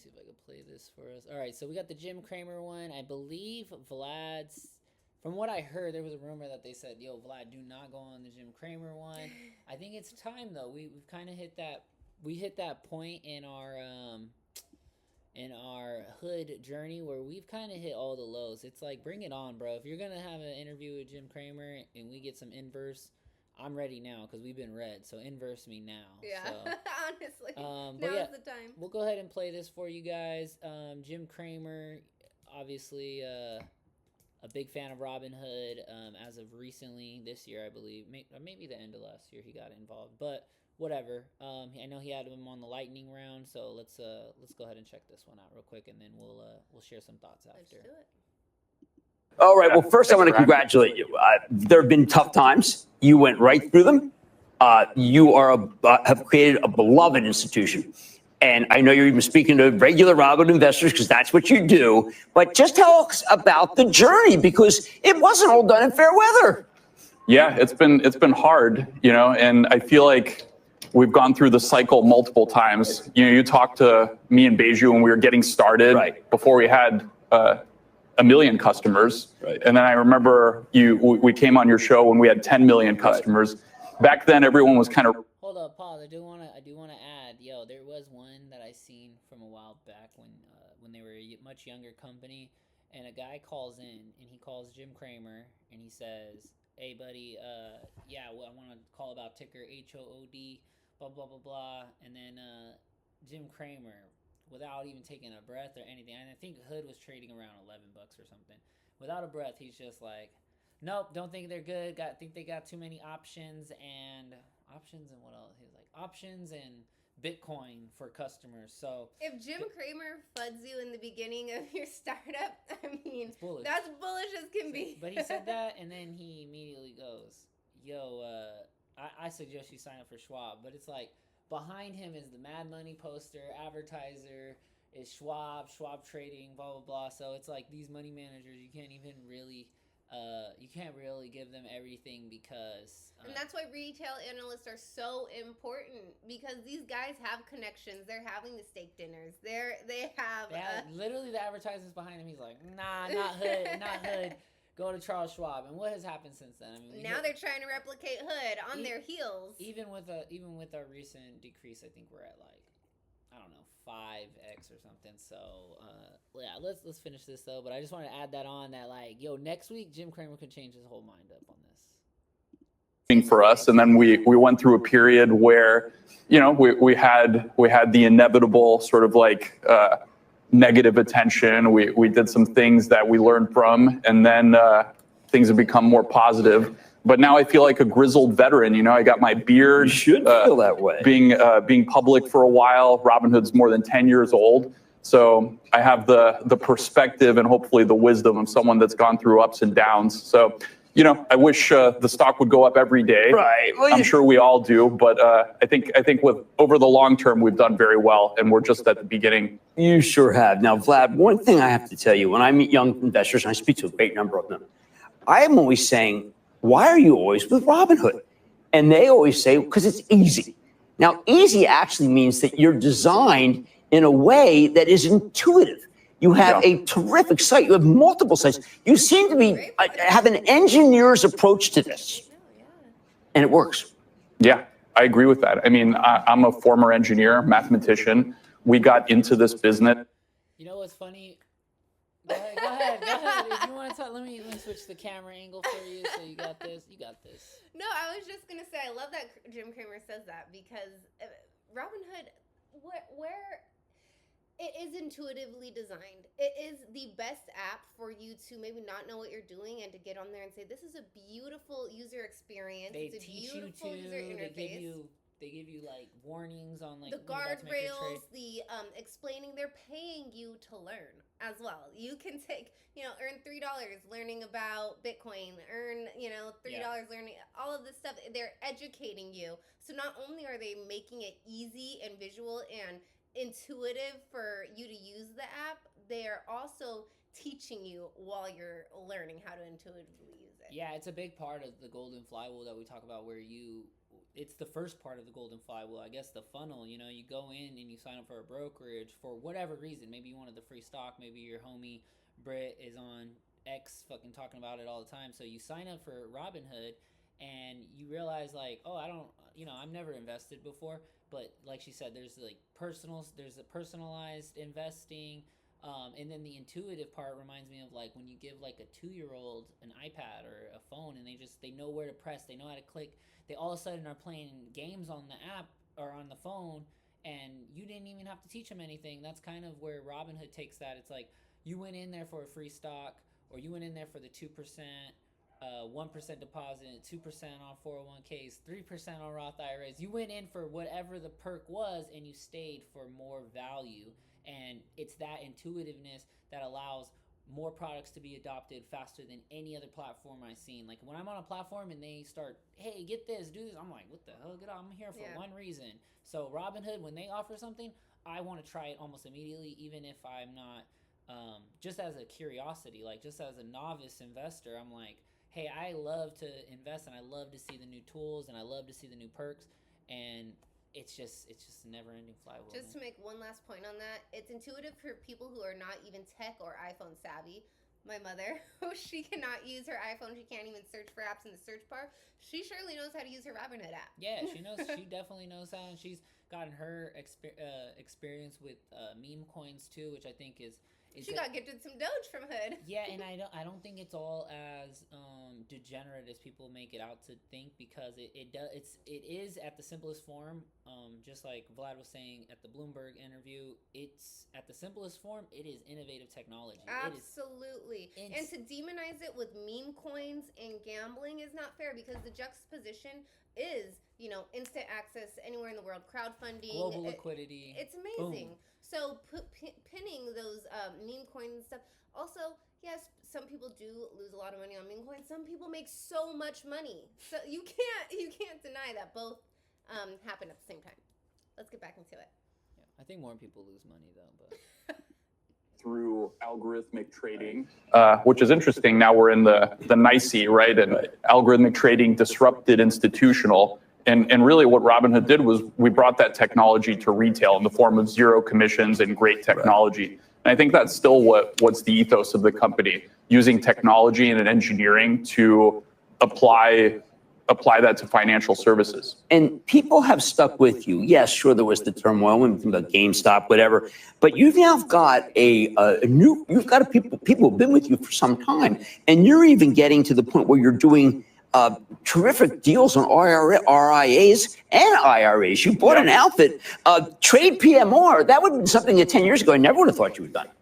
see if I can play this for us. All right, so we got the Jim Cramer one. I believe Vlad's. From what I heard, there was a rumor that they said, "Yo, Vlad, do not go on the Jim Cramer one." I think it's time though. We've kind of hit that. We hit that point in our hood journey where we've kind of hit all the lows. It's like, bring it on, bro. If you're gonna have an interview with Jim Cramer and we get some inverse, I'm ready now because we've been read. So inverse me now. Yeah, So, honestly, but now's yeah, the time. we'll go ahead and play this for you guys. Jim Cramer, obviously, a big fan of Robinhood. As of recently, this year, I believe, maybe the end of last year, he got involved, but whatever. I know he had him on the lightning round, so let's go ahead and check this one out real quick, and then we'll share some thoughts after. Let's do it. All right. Well, first, I want to congratulate you. There have been tough times. You went right through them. You have created a beloved institution. And I know you're even speaking to regular Robinhood investors because that's what you do. But just tell us about the journey, because it wasn't all done in fair weather. Yeah, it's been hard, and I feel like we've gone through the cycle multiple times. You talked to me and Beju when we were getting started, right before we had a million customers. Right. And then I remember we came on your show when we had 10 million customers. Right. Back then, everyone was kind of. Hold up, pause. I do want to add, there was one that I seen from a while back when they were a much younger company, and a guy calls in and he calls Jim Cramer and he says, "Hey, buddy, I want to call about ticker HOOD, blah blah blah blah," and then Jim Cramer, without even taking a breath or anything, and I think Hood was trading around $11 or something. Without a breath, he's just like, "Nope, don't think they're good. Think they got too many options and what else?" He's like, options and Bitcoin for customers. So if Jim Cramer floods you in the beginning of your startup, I mean, bullish. That's bullish as can be. But he said that, and then he immediately goes, "Yo, I suggest you sign up for Schwab." But it's like, behind him is the Mad Money poster, advertiser is Schwab trading, blah blah blah. So it's like, these money managers, you can't really give them everything, because and that's why retail analysts are so important, because these guys have connections. They're having the steak dinners. They have literally the advertisements behind him. He's like, "Nah, not Hood. Go to Charles Schwab." And what has happened since then? I mean, now they're trying to replicate Hood on their heels. Even with our recent decrease, I think we're at, like, I don't know, 5x or something. So let's finish this though. But I just want to add that on, that, like, next week Jim Cramer could change his whole mind up on this. For us, and then we went through a period where we had the inevitable sort of like negative attention. We did some things that we learned from, and then things have become more positive. But now I feel like a grizzled veteran. I got my beard. You should feel that way. Being public for a while. Robinhood's more than 10 years old. So I have the perspective and hopefully the wisdom of someone that's gone through ups and downs. So, I wish the stock would go up every day. Right. Well, I'm sure we all do. But I think with over the long term, we've done very well. And we're just at the beginning. You sure have. Now, Vlad, one thing I have to tell you, when I meet young investors, and I speak to a great number of them, I am always saying, "Why are you always with Robinhood?" And they always say, "Because it's easy." Now, easy actually means that you're designed in a way that is intuitive. You have a terrific site. You have multiple sites. You seem to have an engineer's approach to this. And it works. Yeah, I agree with that. I mean, I'm a former engineer, mathematician. We got into this business. You know what's funny? Go ahead. If you want to talk, let me switch the camera angle for you. So you got this. No, I was just gonna say, I love that Jim Cramer says that, because Robinhood, where it is intuitively designed. It is the best app for you to maybe not know what you're doing and to get on there and say, "This is a beautiful user experience. It's a beautiful user interface." They give you like warnings on, like, the guardrails, the explaining. They're paying you to learn as well. You can take, earn $3 learning about Bitcoin, earn, $3 learning all of this stuff. They're educating you. So not only are they making it easy and visual and intuitive for you to use the app, they're also teaching you while you're learning how to intuitively use it. Yeah, it's a big part of the golden flywheel that we talk about, where it's the first part of the golden flywheel. I guess the funnel, you know, you go in and you sign up for a brokerage for whatever reason. Maybe you wanted the free stock. Maybe your homie Britt is on X fucking talking about it all the time. So you sign up for Robinhood and you realize like, oh, I don't, you know, I've never invested before. But like she said, there's like there's a personalized investing. And then the intuitive part reminds me of like when you give like a 2-year-old an iPad or a phone and they know where to press, they know how to click. They all of a sudden are playing games on the app or on the phone, and you didn't even have to teach them anything. That's kind of where Robinhood takes that. It's like you went in there for a free stock, or you went in there for the 2%, 1% deposit, 2% on 401ks, 3% on Roth IRAs. You went in for whatever the perk was, and you stayed for more value. And it's that intuitiveness that allows more products to be adopted faster than any other platform I've seen. Like when I'm on a platform and they start, hey, get this, do this, I'm like, what the hell? I'm here for one reason. So Robinhood, when they offer something, I want to try it almost immediately, even if I'm not, just as a curiosity, like just as a novice investor, I'm like, hey, I love to invest and I love to see the new tools and I love to see the new perks. And it's just a never-ending flywheel. Just to make one last point on that, it's intuitive for people who are not even tech or iPhone savvy. My mother, she cannot use her iPhone. She can't even search for apps in the search bar. She surely knows how to use her Robinhood app. Yeah, she knows. She definitely knows how, and she's gotten her experience with meme coins too, which I think is. She got gifted some Doge from Hood. Yeah, and I don't think it's all as degenerate as people make it out to think, because it is at the simplest form. Just like Vlad was saying at the Bloomberg interview, it's at the simplest form. It is innovative technology. Absolutely. And to demonize it with meme coins and gambling is not fair, because the juxtaposition is, you know, instant access anywhere in the world, crowdfunding, global liquidity. It's amazing. Boom. So pinning those meme coins and stuff. Also, yes, some people do lose a lot of money on meme coins. Some people make so much money. So you can't deny that both happen at the same time. Let's get back into it. Yeah, I think more people lose money though, but through algorithmic trading, which is interesting. Now we're in the NYSE, right? And algorithmic trading disrupted institutional. And really what Robinhood did was we brought that technology to retail in the form of zero commissions and great technology. And I think that's still what's the ethos of the company, using technology and engineering to apply that to financial services. And people have stuck with you. Yes, sure, there was the turmoil when we think about GameStop, whatever. But you've now got you've got people who've been with you for some time, and you're even getting to the point where you're doing terrific deals on RIAs and IRAs. You bought an outfit, Trade PMR. That would have been something that 10 years ago I never would have thought you would have done.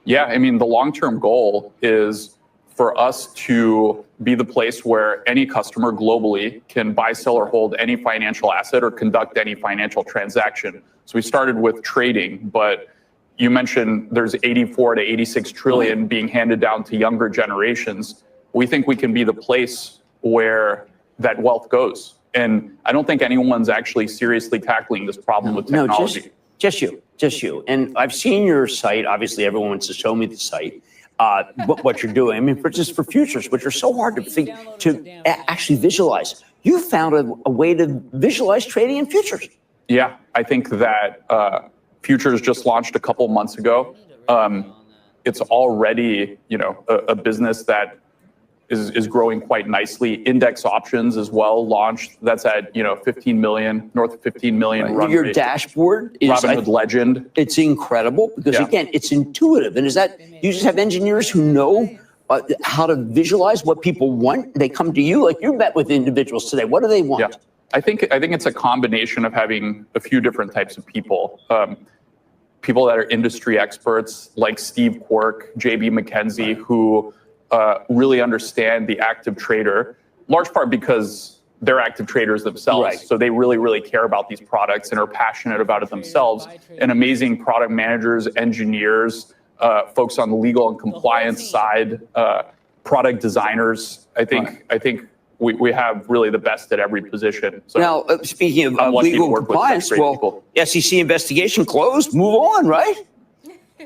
Yeah, I mean, the long-term goal is for us to be the place where any customer globally can buy, sell, or hold any financial asset or conduct any financial transaction. So we started with trading, but you mentioned there's 84 to 86 trillion being handed down to younger generations. We think we can be the place where that wealth goes. And I don't think anyone's actually seriously tackling this problem with technology. No, just you. And I've seen your site. Obviously, everyone wants to show me the site, what you're doing. I mean, just for futures, which are so hard to actually visualize. You found a way to visualize trading in futures. Yeah, I think that futures just launched a couple months ago. It's already, a business that is growing quite nicely. Index options as well launched. That's at 15 million, north of 15 million. Run Your rate. Dashboard is Robinhood Legend. It's incredible because again, it's intuitive. And is that you just have engineers who know how to visualize what people want? They come to you, like you met with individuals today. What do they want? Yeah. I think it's a combination of having a few different types of people. People that are industry experts like Steve Quirk, JB McKenzie, who really understand the active trader, large part because they're active traders themselves. Right. So they really, really care about these products and are passionate about it themselves. And amazing product managers, engineers, folks on the legal and compliance side, product designers. I think we have really the best at every position. So now, speaking of legal compliance, SEC investigation closed, move on, right?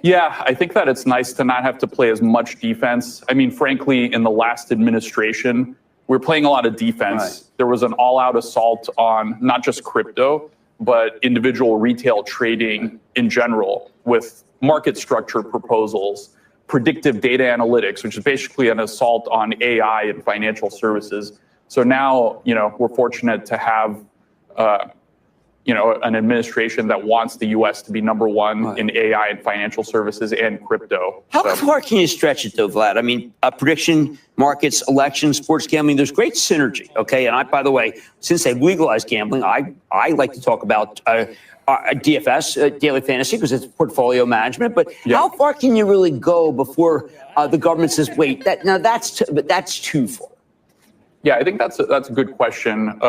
Yeah, I think that it's nice to not have to play as much defense. I mean, frankly, in the last administration, we're playing a lot of defense. Right. There was an all-out assault on not just crypto, but individual retail trading in general with market structure proposals, predictive data analytics, which is basically an assault on AI and financial services. So now, we're fortunate to have, an administration that wants the U.S. to be number one in AI and financial services and crypto. How far can you stretch it, though, Vlad? I mean, prediction markets, elections, sports gambling, there's great synergy, okay? And by the way, since they've legalized gambling, I like to talk about DFS, daily fantasy, because it's portfolio management. But how far can you really go before the government says, wait, that's too far? Yeah, I think that's a good question.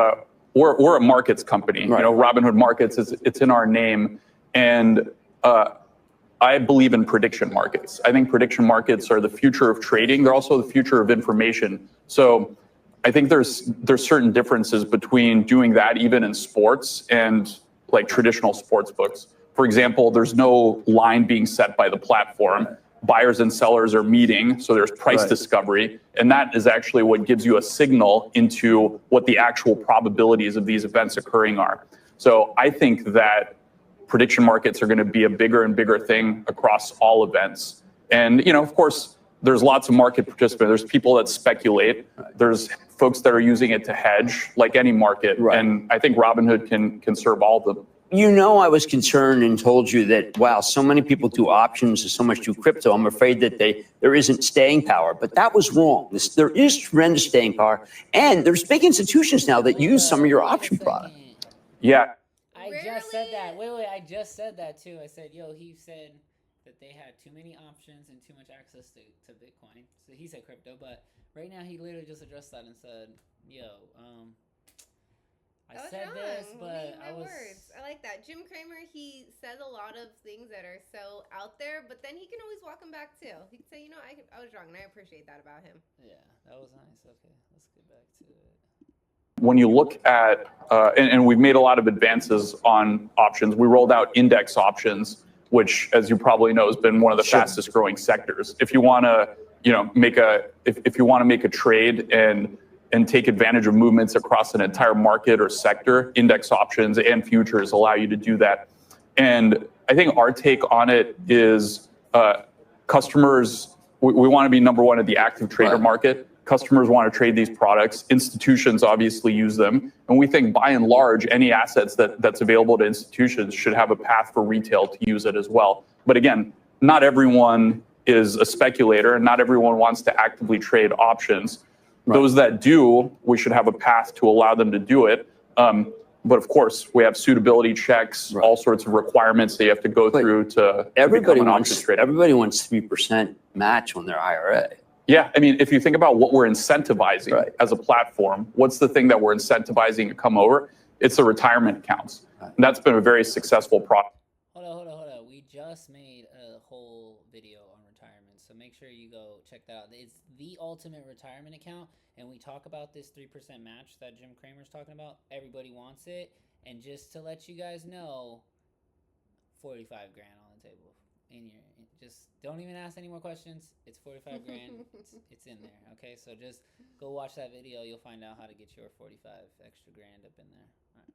We're a markets company. Right. Robinhood Markets it's in our name, and I believe in prediction markets. I think prediction markets are the future of trading. They're also the future of information. So I think there's certain differences between doing that even in sports and like traditional sports books. For example, there's no line being set by the platform. Buyers and sellers are meeting, so there's price discovery, and that is actually what gives you a signal into what the actual probabilities of these events occurring are. So I think that prediction markets are going to be a bigger and bigger thing across all events. And, of course, there's lots of market participants. There's people that speculate. There's folks that are using it to hedge, like any market. Right. And I think Robinhood can serve all of them. I was concerned and told you that, wow, so many people do options and so much do crypto. I'm afraid that there isn't staying power, but that was wrong. There is tremendous staying power, and there's big institutions now that use some of your option product. Yeah. I just said that. Wait, I just said that too. I said, he said that they had too many options and too much access to Bitcoin. So he said crypto, but right now he literally just addressed that and said, I said this, but I was... words. I like that. Jim Cramer, he says a lot of things that are so out there, but then he can always walk them back too. He can say, I was wrong, and I appreciate that about him. Yeah, that was nice. Okay, let's get back to it. When you look at, and we've made a lot of advances on options. We rolled out index options, which, as you probably know, has been one of the fastest growing sectors. If you want to, if you want to make a trade and take advantage of movements across an entire market or sector, index options and futures allow you to do that. And I think our take on it is customers, we want to be number one at the active trader market. Customers want to trade these products. Institutions obviously use them. And we think by and large, any assets that's available to institutions should have a path for retail to use it as well. But again, not everyone is a speculator and not everyone wants to actively trade options. Those that do, we should have a path to allow them to do it. But of course, we have suitability checks, all sorts of requirements that you have to go through to become an options trader. Everybody wants 3% match on their IRA. Yeah, I mean, if you think about what we're incentivizing as a platform, what's the thing that we're incentivizing to come over? It's the retirement accounts. And that's been a very successful product. Hold on. We just made a whole video on retirement, so make sure you go check that out. It's the ultimate retirement account, and we talk about this 3% match that Jim Cramer's talking about. Everybody wants it, and just to let you guys know, 45 grand on the table. Just don't even ask any more questions. It's 45 grand. It's in there. Okay, so just go watch that video. You'll find out how to get your 45 extra grand up in there. All right.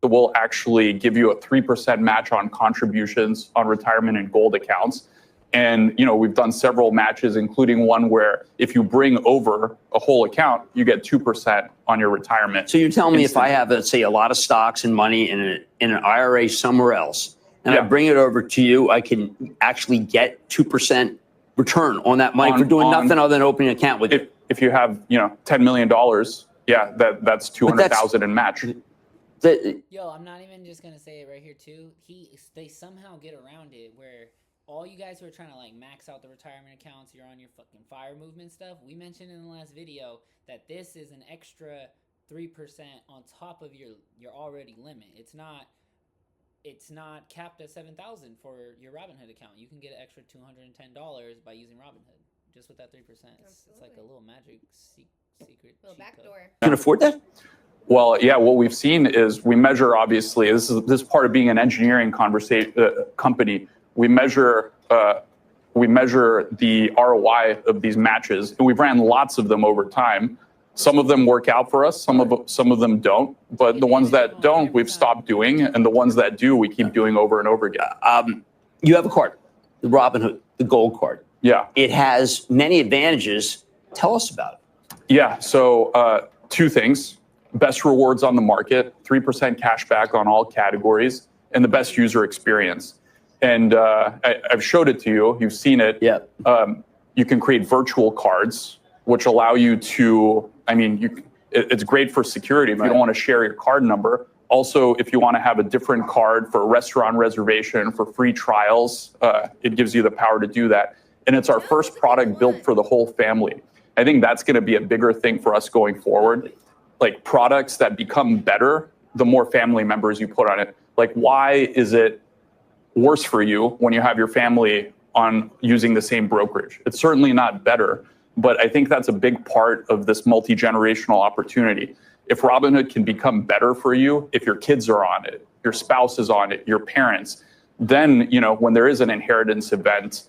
So we'll actually give you a 3% match on contributions on retirement and gold accounts. And we've done several matches, including one where if you bring over a whole account, you get 2% on your retirement. So you're telling me if I have, let's say, a lot of stocks and money in an IRA somewhere else, and I bring it over to you, I can actually get 2% return on that money for doing nothing other than opening an account with you. If you have, $10 million, that's 200,000 in match. Yo, I'm not even just gonna say it right here too. They somehow get around it where all you guys who are trying to like max out the retirement accounts, you're on your fucking fire movement stuff. We mentioned in the last video that this is an extra 3% on top of your already limit. It's not capped at 7,000 for your Robinhood account. You can get an extra $210 by using Robinhood just with that 3%. It's like a little magic secret. Little backdoor. Can afford that? Well, yeah. What we've seen is we measure. Obviously, this is part of being an engineering company. We measure the ROI of these matches, and we've ran lots of them over time Some of them work out for us, some of them don't. But the ones that don't, we've stopped doing, and the ones that do, we keep doing over and over again. You have a card, the Robinhood, the gold card. Yeah. It has many advantages. Tell us about it. Yeah. So 2 things: best rewards on the market, 3% cash back on all categories, and the best user experience. And I've showed it to you. You've seen it. Yeah. You can create virtual cards, which allow you to, it's great for security if you don't want to share your card number. Also, if you want to have a different card for a restaurant reservation, for free trials, it gives you the power to do that. And it's our first product built for the whole family. I think that's going to be a bigger thing for us going forward. Like products that become better, the more family members you put on it. Like, why is it worse for you when you have your family on using the same brokerage? It's certainly not better, but I think that's a big part of this multi-generational opportunity. If Robinhood can become better for you, if your kids are on it, your spouse is on it, your parents, then, when there is an inheritance event,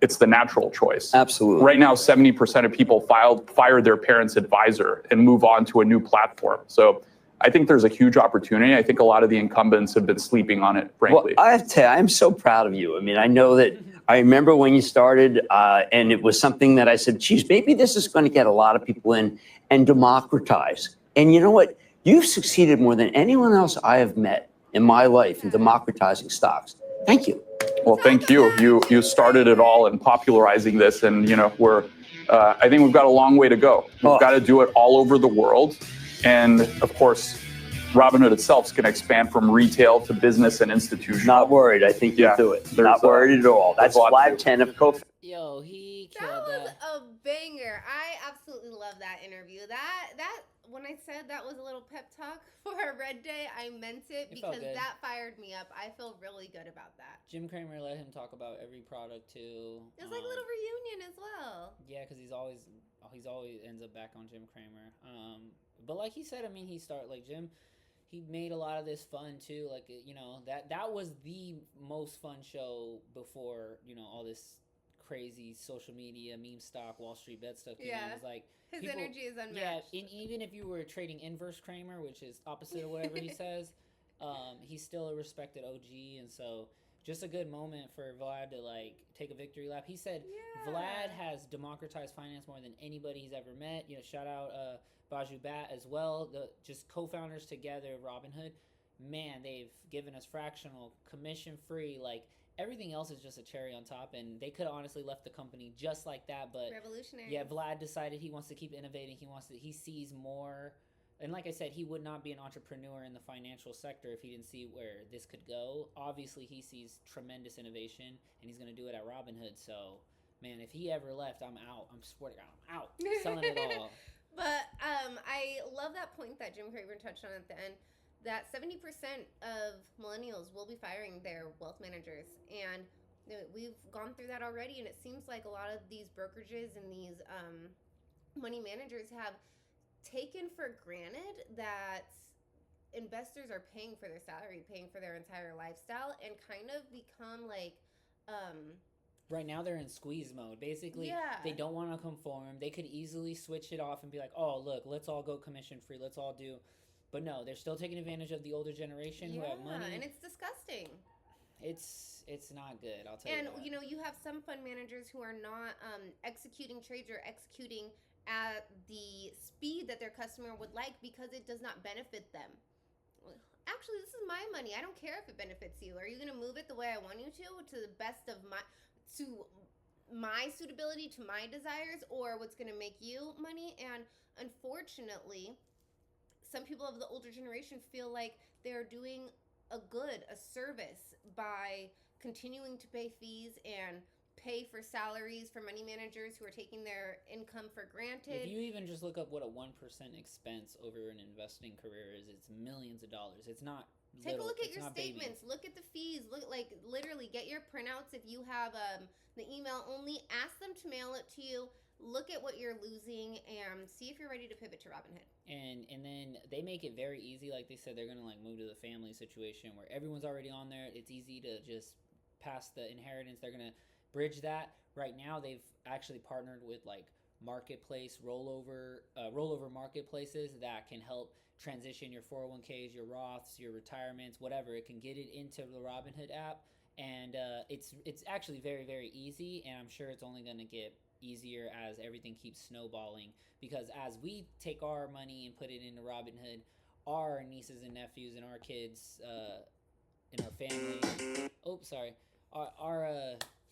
it's the natural choice. Absolutely. Right now, 70% of people fire their parents' advisor and move on to a new platform. So I think there's a huge opportunity. I think a lot of the incumbents have been sleeping on it, frankly. Well, I have to tell you, I'm so proud of you. I know that I remember when you started, and it was something that I said, geez, maybe this is going to get a lot of people in and democratize. And you know what? You've succeeded more than anyone else I have met in my life in democratizing stocks. Thank you. Well, thank you. You started it all in popularizing this, and I think we've got a long way to go. We've got to do it all over the world, and of course, Robinhood itself is going to expand from retail to business and institutional. Not worried. I think you'll do it. Not worried at all. That's Vlad Tenev, Yo, he That killed was that. a banger. I absolutely love that interview. That when I said that was a little pep talk for a red day, I meant it because that fired me up. I feel really good about that. Jim Cramer let him talk about every product too. It was like a little reunion as well. Yeah, because he's always ends up back on Jim Cramer. But like he said, Jim. He made a lot of this fun too. Like that was the most fun show before all this crazy social media, meme stock, Wall Street bet stuff. It was like his energy is unmatched. Yeah, and even if you were trading inverse Cramer, which is opposite of whatever he says, he's still a respected OG, and so just a good moment for Vlad to take a victory lap. He said Vlad has democratized finance more than anybody he's ever met. Shout out Baju Bat as well. The just co-founders together of Robinhood. Man, they've given us fractional, commission free, everything else is just a cherry on top, and they could have honestly left the company just like that, but revolutionary. Yeah, Vlad decided he wants to keep innovating. He sees more, and like I said, he would not be an entrepreneur in the financial sector if he didn't see where this could go. Obviously, he sees tremendous innovation, and he's going to do it at Robinhood. So, man, if he ever left, I'm out. I'm swearing, I'm out. Selling it all. But I love that point that Jim Cramer touched on at the end, that 70% of millennials will be firing their wealth managers. And we've gone through that already, and it seems like a lot of these brokerages and these money managers have taken for granted that investors are paying for their salary, paying for their entire lifestyle, and kind of become right now they're in squeeze mode. Basically, they don't want to conform. They could easily switch it off and be like, oh, look, let's all go commission free. Let's all do. But no, they're still taking advantage of the older generation who have money. And it's disgusting. It's not good, I'll tell you that. And, you have some fund managers who are not executing trades or executing at the speed that their customer would like because it does not benefit them. Actually, this is my money. I don't care if it benefits you. Are you going to move it the way I want you to the best of my suitability, to my desires, or what's going to make you money? And unfortunately, some people of the older generation feel like they're doing a service by continuing to pay fees and pay for salaries for money managers who are taking their income for granted. If you even just look up what a 1% expense over an investing career is, it's millions of dollars. It's not Take little. a look at It's your not statements. baby. Look at the fees. Look, literally get your printouts. If you have the email only, ask them to mail it to you. Look at what you're losing and see if you're ready to pivot to Robinhood. And then they make it very easy. Like they said, they're going to move to the family situation where everyone's already on there. It's easy to just pass the inheritance. They're going to bridge that. Right now, they've actually partnered with marketplace rollover marketplaces that can help transition your 401ks, your Roths, your retirements, whatever. It can get it into the Robinhood app, and it's actually very, very easy, and I'm sure it's only going to get easier as everything keeps snowballing, because as we take our money and put it into Robinhood, our nieces and nephews and our kids in our family,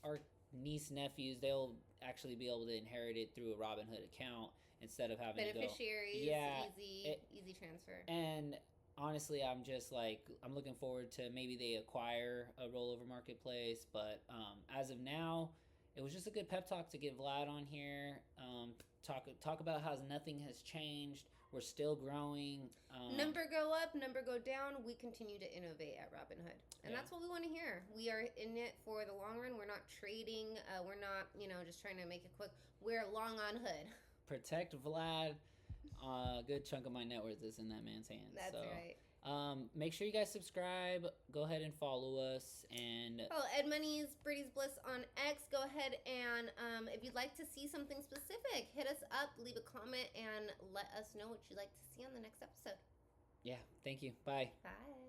our niece nephews, they'll actually be able to inherit it through a Robinhood account instead of having beneficiaries, to go. Yeah, easy transfer. And honestly, I'm looking forward to maybe they acquire a rollover marketplace. But as of now, it was just a good pep talk to get Vlad on here. Talk about how nothing has changed. We're still growing. Number go up, number go down. We continue to innovate at Robinhood. And that's what we want to hear. We are in it for the long run. We're not trading. We're not, just trying to make it quick. We're long on hood. Protect Vlad. A good chunk of my net worth is in that man's hands. That's right. Make sure you guys subscribe. Go ahead and follow us. And Ed Money's Brady's Bliss on X. Go ahead and if you'd like to see something specific, hit us up, leave a comment, and let us know what you'd like to see on the next episode. Yeah, thank you. Bye. Bye.